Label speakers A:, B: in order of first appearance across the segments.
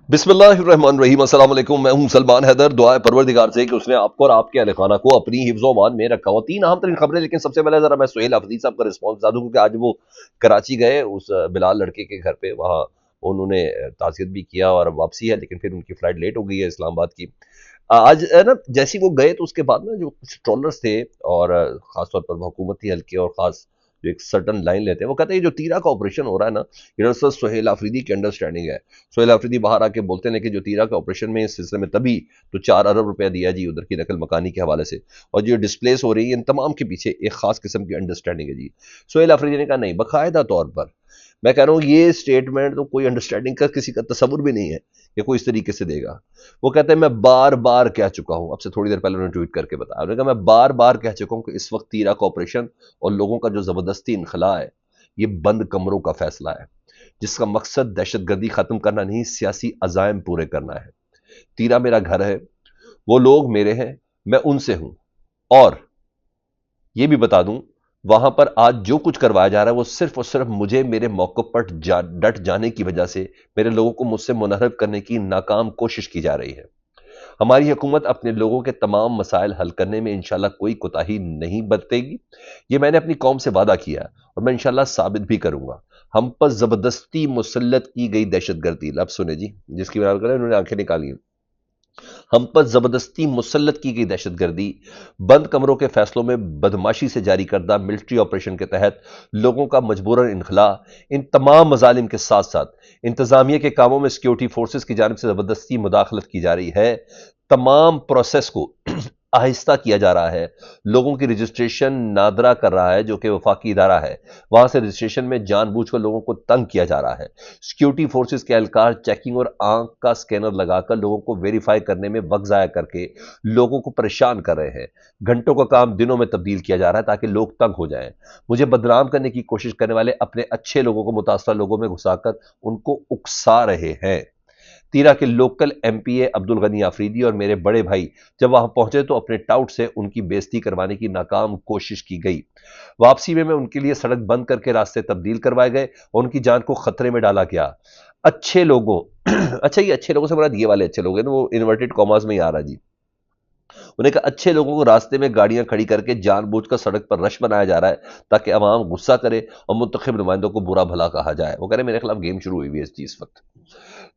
A: بسم اللہ الرحمن الرحیم، السلام علیکم۔ میں ہوں سلمان حیدر۔ دعائے پروردگار سے کہ اس نے آپ کو اور آپ کے اہل خانہ کو اپنی حفظ و امان میں رکھا ہو۔ تین اہم ترین خبریں، لیکن سب سے پہلے ذرا میں سہیل افریدی صاحب کا رسپانس بتا دوں، کیونکہ آج وہ کراچی گئے اس بلال لڑکے کے گھر پہ، وہاں انہوں نے تعزیت بھی کیا اور واپسی ہے، لیکن پھر ان کی فلائٹ لیٹ ہو گئی ہے اسلام آباد کی۔ آج نا جیسی وہ گئے تو اس کے بعد نا جو کچھ ٹرولرز تھے، اور خاص طور پر حکومتی حلقے اور خاص جو ایک سرٹن لائن لیتے ہیں، وہ کہتے ہیں یہ جو تیرا کا آپریشن ہو رہا ہے نا، یہ دراصل سہیل آفریدی کی انڈرسٹینڈنگ ہے۔ سہیل آفریدی باہر آ کے بولتے ہیں کہ جو تیرا کے آپریشن میں اس سلسلے میں تبھی تو 4 ارب روپیہ دیا جی ادھر کی نقل مکانی کے حوالے سے، اور جو ڈسپلیس ہو رہی ہے ان تمام کے پیچھے ایک خاص قسم کی انڈرسٹینڈنگ ہے جی۔ سہیل آفریدی نے کہا نہیں، باقاعدہ طور پر میں کہہ رہا ہوں یہ اسٹیٹمنٹ تو کوئی انڈرسٹینڈنگ کا کسی کا تصور بھی نہیں ہے کہ کوئی اس طریقے سے دے گا۔ وہ کہتے ہیں میں بار بار کہہ چکا ہوں، اب سے تھوڑی دیر پہلے انہوں نے ٹویٹ کر کے بتایا، انہوں نے کہا میں بار بار کہہ چکا ہوں کہ اس وقت تیرا کا آپریشن اور لوگوں کا جو زبردستی انخلاء ہے یہ بند کمروں کا فیصلہ ہے، جس کا مقصد دہشت گردی ختم کرنا نہیں، سیاسی عزائم پورے کرنا ہے۔ تیرا میرا گھر ہے، وہ لوگ میرے ہیں، میں ان سے ہوں، اور یہ بھی بتا دوں وہاں پر آج جو کچھ کروایا جا رہا ہے وہ صرف اور صرف مجھے میرے موقف پر ڈٹ جانے کی وجہ سے میرے لوگوں کو مجھ سے منحرف کرنے کی ناکام کوشش کی جا رہی ہے۔ ہماری حکومت اپنے لوگوں کے تمام مسائل حل کرنے میں انشاءاللہ کوئی کوتاہی نہیں برتے گی، یہ میں نے اپنی قوم سے وعدہ کیا ہے اور میں انشاءاللہ ثابت بھی کروں گا۔ ہم پر زبردستی مسلط کی گئی دہشت گردی، لفظ سنے جی، جس کی بنا کر انہوں نے آنکھیں نکالی ہیں، ہم پر زبردستی مسلط کی گئی دہشت گردی، بند کمروں کے فیصلوں میں بدماشی سے جاری کردہ ملٹری آپریشن کے تحت لوگوں کا مجبوراً انخلاء، ان تمام مظالم کے ساتھ ساتھ انتظامیہ کے کاموں میں سیکیورٹی فورسز کی جانب سے زبردستی مداخلت کی جا رہی ہے، تمام پروسیس کو آہستہ کیا جا رہا ہے، لوگوں کی رجسٹریشن نادرا کر رہا ہے جو کہ وفاقی ادارہ ہے، وہاں سے رجسٹریشن میں جان بوجھ کر لوگوں کو تنگ کیا جا رہا ہے۔ سیکیورٹی فورسز کے اہلکار چیکنگ اور آنکھ کا سکینر لگا کر لوگوں کو ویریفائی کرنے میں وقت ضائع کر کے لوگوں کو پریشان کر رہے ہیں۔ گھنٹوں کا کام دنوں میں تبدیل کیا جا رہا ہے تاکہ لوگ تنگ ہو جائیں۔ مجھے بدنام کرنے کی کوشش کرنے والے اپنے اچھے لوگوں کو متاثرہ لوگوں میں گھسا کر ان کو اکسا رہے ہیں۔ تیرا کے لوکل ایم پی اے عبدالغنی آفریدی اور میرے بڑے بھائی جب وہاں پہنچے تو اپنے ٹاؤٹ سے ان کی بےزتی کروانے کی ناکام کوشش کی گئی۔ واپسی میں ان کے لیے سڑک بند کر کے راستے تبدیل کروائے گئے اور ان کی جان کو خطرے میں ڈالا گیا۔ اچھے لوگوں اچھا، یہ اچھے لوگوں سے مراد یہ والے اچھے لوگ ہیں نا، وہ انورٹڈ کاماز میں ہی آ رہا جی۔ انہوں نے کہا اچھے لوگوں کو راستے میں گاڑیاں کھڑی کر کے جان بوجھ کر سڑک پر رش بنایا جا رہا ہے تاکہ عوام غصہ کرے اور منتخب نمائندوں کو برا بھلا کہا جائے۔ وہ کہہ رہے ہیں میرے خلاف گیم شروع ہوئی ہوئی ہے اس چیز وقت۔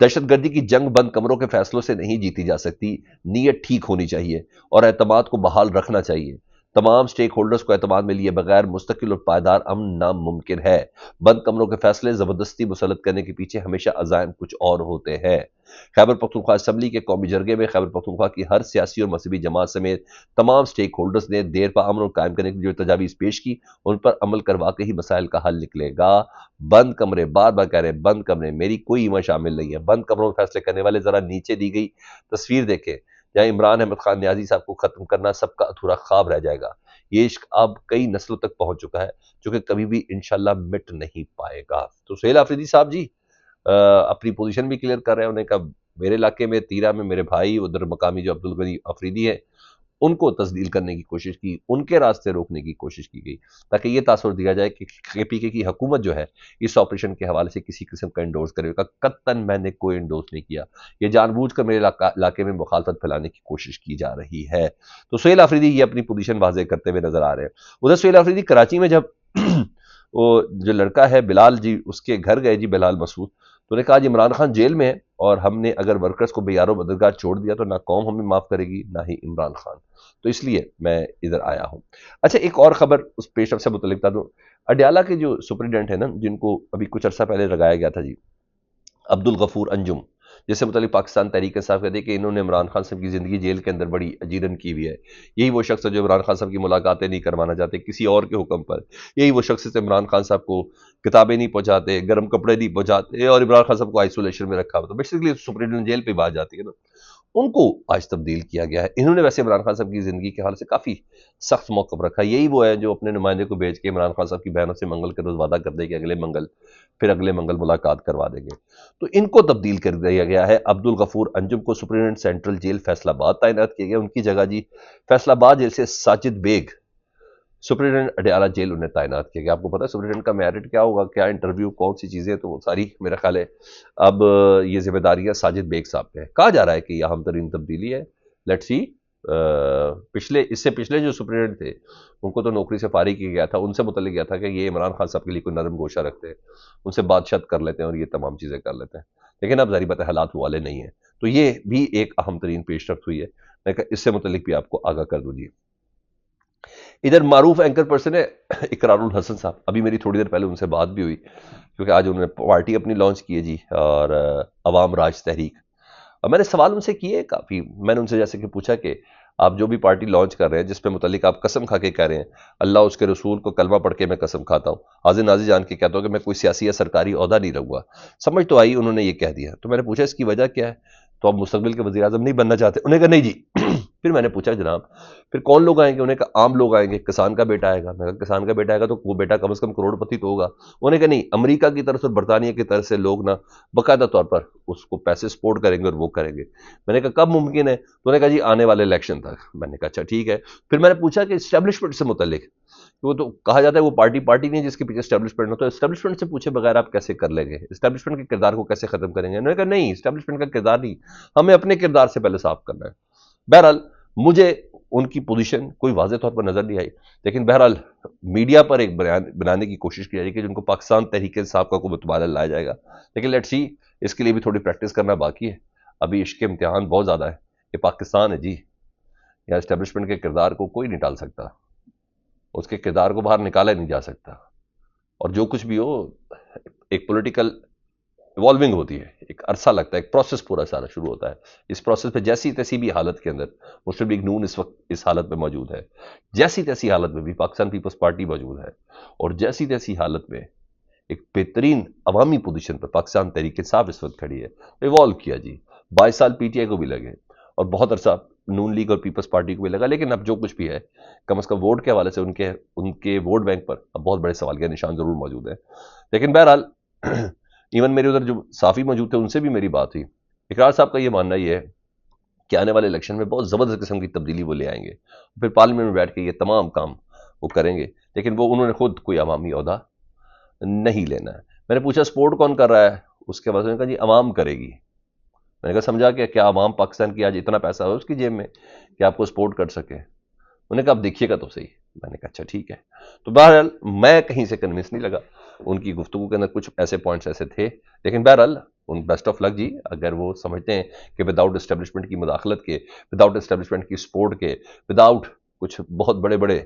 A: دہشت گردی کی جنگ بند کمروں کے فیصلوں سے نہیں جیتی جا سکتی، نیت ٹھیک ہونی چاہیے اور اعتماد کو بحال رکھنا چاہیے۔ تمام سٹیک ہولڈرز کو اعتماد میں لیے بغیر مستقل اور پائیدار امن ناممکن ہے۔ بند کمروں کے فیصلے زبردستی مسلط کرنے کے پیچھے ہمیشہ عزائم کچھ اور ہوتے ہیں۔ خیبر پختونخوا اسمبلی کے قومی جرگے میں خیبر پختونخوا کی ہر سیاسی اور مذہبی جماعت سمیت تمام سٹیک ہولڈرز نے دیر پا امن قائم کرنے کی جو تجاویز پیش کی ان پر عمل کروا کے ہی مسائل کا حل نکلے گا۔ بند کمرے، بار بار کہہ رہے ہیں بند کمرے، میری کوئی ایما شامل نہیں ہے۔ بند کمروں میں فیصلے کرنے والے ذرا نیچے دی گئی تصویر دیکھیں جہاں عمران احمد خان نیازی صاحب کو ختم کرنا سب کا ادھورا خواب رہ جائے گا۔ یہ عشق اب کئی نسلوں تک پہنچ چکا ہے جو کہ کبھی بھی انشاءاللہ مٹ نہیں پائے گا۔ تو سہیل آفریدی صاحب جی اپنی پوزیشن بھی کلیئر کر رہے ہیں۔ انہوں نے کہا میرے علاقے میں تیرا میں میرے بھائی ادھر مقامی جو عبدالغنی آفریدی ہیں ان کو تسلیل کرنے کی کوشش کی، ان کے راستے روکنے کی کوشش کی گئی تاکہ یہ تاثر دیا جائے کہ کے پی کے کی حکومت جو ہے اس آپریشن کے حوالے سے کسی قسم کا انڈورس کرے گا۔ قطعاً میں نے کوئی انڈورس نہیں کیا، یہ جان بوجھ کر میرے علاقے میں مخالفت پھیلانے کی کوشش کی جا رہی ہے۔ تو سہیل آفریدی یہ اپنی پوزیشن واضح کرتے ہوئے نظر آ رہے ہیں۔ ادھر سہیل آفریدی کراچی میں جب وہ جو لڑکا ہے بلال جی اس کے گھر گئے جی، بلال مسعود، تو نے کہا جی عمران خان جیل میں ہے اور ہم نے اگر ورکرز کو بے یار و مددگار چھوڑ دیا تو نہ قوم ہمیں معاف کرے گی نہ ہی عمران خان، تو اس لیے میں ادھر آیا ہوں۔ اچھا، ایک اور خبر اس پیش رفت سے متعلق بتا دوں، اڈیالہ کے جو سپرنٹینڈنٹ ہیں نا جن کو ابھی کچھ عرصہ پہلے لگایا گیا تھا جی، عبدالغفور انجم، جس سے متعلق پاکستان تحریک انصاف کہتے ہیں کہ انہوں نے عمران خان صاحب کی زندگی جیل کے اندر بڑی اجیرن کی ہوئی ہے۔ یہی وہ شخص ہے جو عمران خان صاحب کی ملاقاتیں نہیں کروانا چاہتے کسی اور کے حکم پر، یہی وہ شخص ہے عمران خان صاحب کو کتابیں نہیں پہنچاتے، گرم کپڑے نہیں پہنچاتے، اور عمران خان صاحب کو آئسولیشن میں رکھا ہوا، تو بیسیکلی سپرنٹینڈنٹ جیل پہ بات جاتی ہے نا، ان کو آج تبدیل کیا گیا ہے۔ انہوں نے ویسے عمران خان صاحب کی زندگی کے حوالے سے کافی سخت موقف رکھا، یہی وہ ہے جو اپنے نمائندے کو بھیج کے عمران خان صاحب کی بہنوں سے منگل کے روز وعدہ کر دے کہ اگلے منگل ملاقات کروا دیں گے، تو ان کو تبدیل کر دیا گیا ہے۔ عبدالغفور انجم کو سپرنٹینڈنٹ سینٹرل جیل فیصل آباد تعینات کیا گیا، ان کی جگہ جی فیصل آباد جیل سے ساجد بیگ سپرنٹینڈنٹ اڈیالہ جیل انہیں تعینات کیا گیا. آپ کو پتا ہے سپرنٹینڈنٹ کا میرٹ کیا ہوگا, کیا انٹرویو, کون سی چیزیں, تو وہ ساری میرا خیال ہے اب یہ ذمہ داریاں ساجد بیگ صاحب پہ ہے. کہا جا رہا ہے کہ یہ اہم ترین تبدیلی ہے. Let see. اس سے پچھلے جو سپرنٹینڈنٹ تھے ان کو تو نوکری سے فارغ کیا گیا تھا, ان سے متعلق گیا تھا کہ یہ عمران خان صاحب کے لیے کوئی نرم گوشہ رکھتے ہیں, ان سے بات چیت کر لیتے ہیں اور یہ تمام چیزیں کر لیتے ہیں. لیکن اب ظاہر بات ہے حالات والے نہیں ہیں, تو یہ بھی ایک اہم ترین پیش رفت ہوئی ہے. میں کہا اس سے متعلق بھی آپ کو آگاہ کر دوں. جی ادھر معروف اینکر پرسن ہے اقرار الحسن صاحب, ابھی میری تھوڑی دیر پہلے ان سے بات بھی ہوئی کیونکہ آج انہوں نے پارٹی اپنی لانچ کی ہے جی, اور عوام راج تحریک. اور میں نے سوال ان سے کیے کافی, میں نے ان سے جیسے کہ پوچھا کہ آپ جو بھی پارٹی لانچ کر رہے ہیں جس پہ متعلق آپ قسم کھا کے کہہ رہے ہیں اللہ اس کے رسول کو کلمہ پڑھ کے میں قسم کھاتا ہوں, حاضر ناظر جان کے کہتا ہوں کہ میں کوئی سیاسی یا سرکاری عہدہ نہیں رہوں گا. سمجھ تو آئی, انہوں نے یہ کہہ دیا. تو میں نے پوچھا اس کی وجہ کیا ہے, تو آپ مستقبل کے وزیر اعظم نہیں بننا چاہتے؟ انہیں کہا نہیں جی. پھر میں نے پوچھا جناب پھر کون لوگ آئیں گے؟ انہیں کہا عام لوگ آئیں گے, کسان کا بیٹا آئے گا. میں کہا کسان کا بیٹا آئے گا تو وہ بیٹا کم از کم کروڑ پتی تو ہوگا. انہیں کہا نہیں, امریکہ کی طرف سے اور برطانیہ کی طرف سے لوگ نا باقاعدہ طور پر اس کو پیسے سپورٹ کریں گے اور وہ کریں گے. میں نے کہا کب ممکن ہے؟ تو انہوں نے کہا جی آنے والے الیکشن تک. میں نے کہا اچھا ٹھیک ہے. پھر میں نے پوچھا کہ اسٹیبلشمنٹ سے متعلق, وہ تو کہا جاتا ہے وہ پارٹی نہیں جس کے پیچھے اسٹیبلشمنٹ ہو, تو اسٹیبلشمنٹ سے پوچھے بغیر آپ کیسے کر لیں گے, اسٹیبلشمنٹ کے کردار کو کیسے ختم کریں گے؟ انہوں نے کہا نہیں, اسٹیبلشمنٹ کا کردار نہیں, ہمیں اپنے کردار سے پہلے صاف کرنا ہے. بہرحال مجھے ان کی پوزیشن کوئی واضح طور پر نظر نہیں آئی, لیکن بہرحال میڈیا پر ایک بنانے کی کوشش کی جائے کہ جن کو پاکستان تحریک انصاف کا کو متبادل لایا جائے گا. لیکن لیٹ سی, اس کے لیے بھی تھوڑی پریکٹس کرنا باقی ہے. ابھی عشق امتحان بہت زیادہ ہے. یہ پاکستان ہے جی, یا اسٹیبلشمنٹ کے کردار کو کوئی نہیں ٹال سکتا, اس کے کردار کو باہر نکالا نہیں جا سکتا. اور جو کچھ بھی ہو ایک پولیٹیکل ایوالونگ ہوتی ہے, ایک عرصہ لگتا ہے, ایک پروسیس پورا سارا شروع ہوتا ہے. اس پروسیس پہ جیسی تیسی بھی حالت کے اندر مسلم لیگ نون اس وقت اس حالت میں موجود ہے, جیسی تیسی حالت میں بھی پاکستان پیپلز پارٹی موجود ہے, اور جیسی تیسی حالت میں ایک بہترین عوامی پوزیشن پر پاکستان تحریک انصاف اس وقت کھڑی ہے. ایوالو کیا جی, 22 سال پی ٹی آئی کو بھی لگے اور بہت عرصہ نون لیگ اور پیپلز پارٹی کو بھی لگا, لیکن اب جو کچھ بھی ہے کم از کم ووٹ کے حوالے سے ان کے ووٹ بینک پر اب بہت بڑے سوالیہ نشان ضرور موجود ہیں. لیکن بہرحال ایون میرے ادھر جو صافی موجود تھے ان سے بھی میری بات ہوئی. اقرار صاحب کا یہ ماننا یہ ہے کہ آنے والے الیکشن میں بہت زبردست قسم کی تبدیلی وہ لے آئیں گے, پھر پارلیمنٹ میں بیٹھ کے یہ تمام کام وہ کریں گے, لیکن وہ انہوں نے خود کوئی عوامی عہدہ نہیں لینا ہے. میں نے پوچھا سپورٹ کون کر رہا ہے, اس کے بعد انہوں نے کہا جی عوام کرے گی. میں نے کہا سمجھا کہ کیا عوام پاکستان کی آج اتنا پیسہ ہے اس کی جیب میں کہ آپ کو سپورٹ کر سکے؟ انہوں نے کہا اب دیکھیے گا تو صحیح. میں نے کہا اچھا ٹھیک ہے. تو بہرحال میں کہیں سے کنونس نہیں لگا, ان کی گفتگو کے اندر کچھ ایسے پوائنٹس ایسے تھے, لیکن بہرحال ان بیسٹ آف لک جی, اگر وہ سمجھتے ہیں کہ وداؤٹ اسٹیبلشمنٹ کی مداخلت کے, وداؤٹ اسٹیبلشمنٹ کی سپورٹ کے, وداؤٹ کچھ بہت بڑے بڑے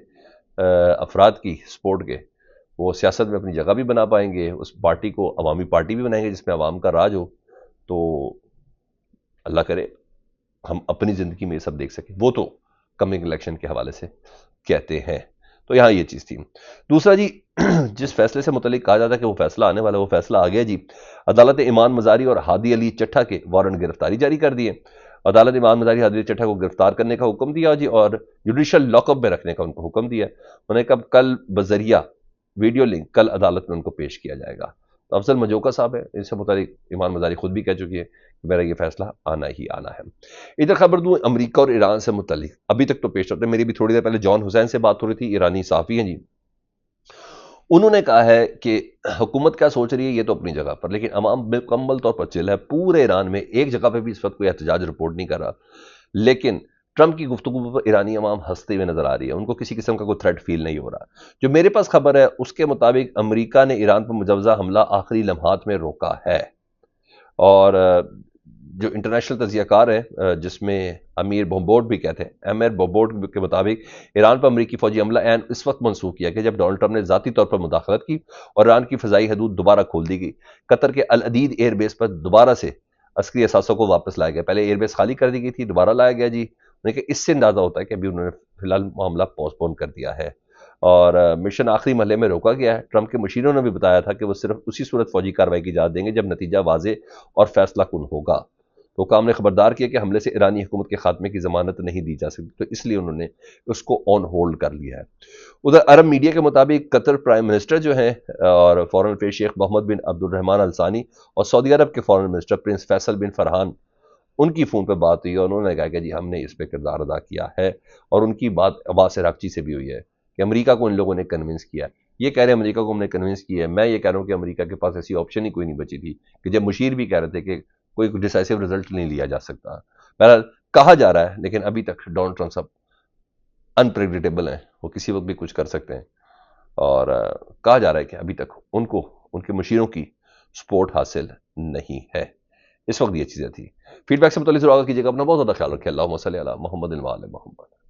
A: افراد کی سپورٹ کے وہ سیاست میں اپنی جگہ بھی بنا پائیں گے, اس پارٹی کو عوامی پارٹی بھی بنائیں گے جس میں عوام کا راج ہو, تو اللہ کرے ہم اپنی زندگی میں یہ سب دیکھ سکیں. وہ تو کمنگ الیکشن کے حوالے سے کہتے ہیں. تو یہاں یہ چیز تھی. دوسرا جی, جس فیصلے سے متعلق کہا جاتا ہے کہ وہ فیصلہ آنے والا, وہ فیصلہ آ گیا جی. عدالت ایمان مزاری اور ہادی علی چٹھا کے وارنٹ گرفتاری جاری کر دیے. عدالت ایمان مزاری ہادی علی چٹھا کو گرفتار کرنے کا حکم دیا جی, اور جوڈیشل لاک اپ میں رکھنے کا ان کو حکم دیا. انہوں نے کب کل بذریعہ ویڈیو لنک کل عدالت میں ان کو پیش کیا جائے گا. تو افضل مجوکا صاحب ہے, اس سے متعلق ایمان مزاری خود بھی کہہ چکی ہے کہ میرا یہ فیصلہ آنا ہی آنا ہے. ادھر خبر دوں امریکہ اور ایران سے متعلق, ابھی تک تو پیش رفت ہے. میری بھی تھوڑی دیر پہلے جان حسین سے بات ہو رہی تھی, ایرانی صحافی ہیں جی. انہوں نے کہا ہے کہ حکومت کیا سوچ رہی ہے یہ تو اپنی جگہ پر, لیکن عوام مکمل طور پر چل ہے. پورے ایران میں ایک جگہ پہ بھی اس وقت کوئی احتجاج رپورٹ نہیں کر رہا, لیکن ٹرمپ کی گفتگو پر ایرانی عوام ہنستے ہوئے نظر آ رہی ہے, ان کو کسی قسم کا کوئی تھریٹ فیل نہیں ہو رہا. جو میرے پاس خبر ہے اس کے مطابق امریکہ نے ایران پر مجوزہ حملہ آخری لمحات میں روکا ہے, اور جو انٹرنیشنل تجزیہ کار ہے جس میں امیر بومبورڈ بھی کہتے ہیں, امیر بومبورڈ کے مطابق ایران پر امریکی فوجی حملہ عین اس وقت منسوخ کیا کہ جب ڈونلڈ ٹرمپ نے ذاتی طور پر مداخلت کی اور ایران کی فضائی حدود دوبارہ کھول دی گئی. قطر کے العدید ایئر بیس پر دوبارہ سے عسکری اثاثوں کو واپس لایا گیا. پہلے ایئر بیس خالی کر دی گئی تھی, دوبارہ لایا گیا جی. لیکن اس سے اندازہ ہوتا ہے کہ ابھی انہوں نے فی الحال معاملہ پوسٹ پون کر دیا ہے, اور مشن آخری مرحلے میں روکا گیا ہے. ٹرمپ کے مشیروں نے بھی بتایا تھا کہ وہ صرف اسی صورت فوجی کارروائی کی اجازت دیں گے جب نتیجہ واضح اور فیصلہ کن ہوگا. تو حکام نے خبردار کیا کہ حملے سے ایرانی حکومت کے خاتمے کی ضمانت نہیں دی جا سکتی, تو اس لیے انہوں نے اس کو آن ہولڈ کر لیا ہے. ادھر عرب میڈیا کے مطابق قطر پرائم منسٹر جو ہیں اور فارن افیئر شیخ محمد بن عبد الرحمن الثانی اور سعودی عرب کے فارن منسٹر پرنس فیصل بن فرحان, ان کی فون پہ بات ہوئی اور انہوں نے کہا کہ جی ہم نے اس پہ کردار ادا کیا ہے, اور ان کی بات عباس عراقچی سے بھی ہوئی ہے کہ امریکہ کو ان لوگوں نے کنونس کیا. یہ کہہ رہے ہیں امریکہ کو ہم نے کنونس کیا ہے. میں یہ کہہ رہا ہوں کہ امریکہ کے پاس ایسی آپشن ہی کوئی نہیں بچی تھی کہ جب مشیر بھی کہہ رہے تھے کہ کوئی ڈیسائسو رزلٹ نہیں لیا جا سکتا. بہرحال کہا جا رہا ہے، لیکن ابھی تک ڈونلڈ ٹرمپ صاحب انپریڈکٹیبل ہیں، وہ کسی وقت بھی کچھ کر سکتے ہیں. اور کہا جا رہا ہے کہ ابھی تک ان کو ان کے مشیروں کی سپورٹ حاصل نہیں ہے. اس وقت یہ چیزیں تھی. فیڈ بیک سے متعلق ضرور آگاہ کیجیے گا. اپنا بہت زیادہ خیال رکھیں. اللہم صلی علی محمد و علی محمد.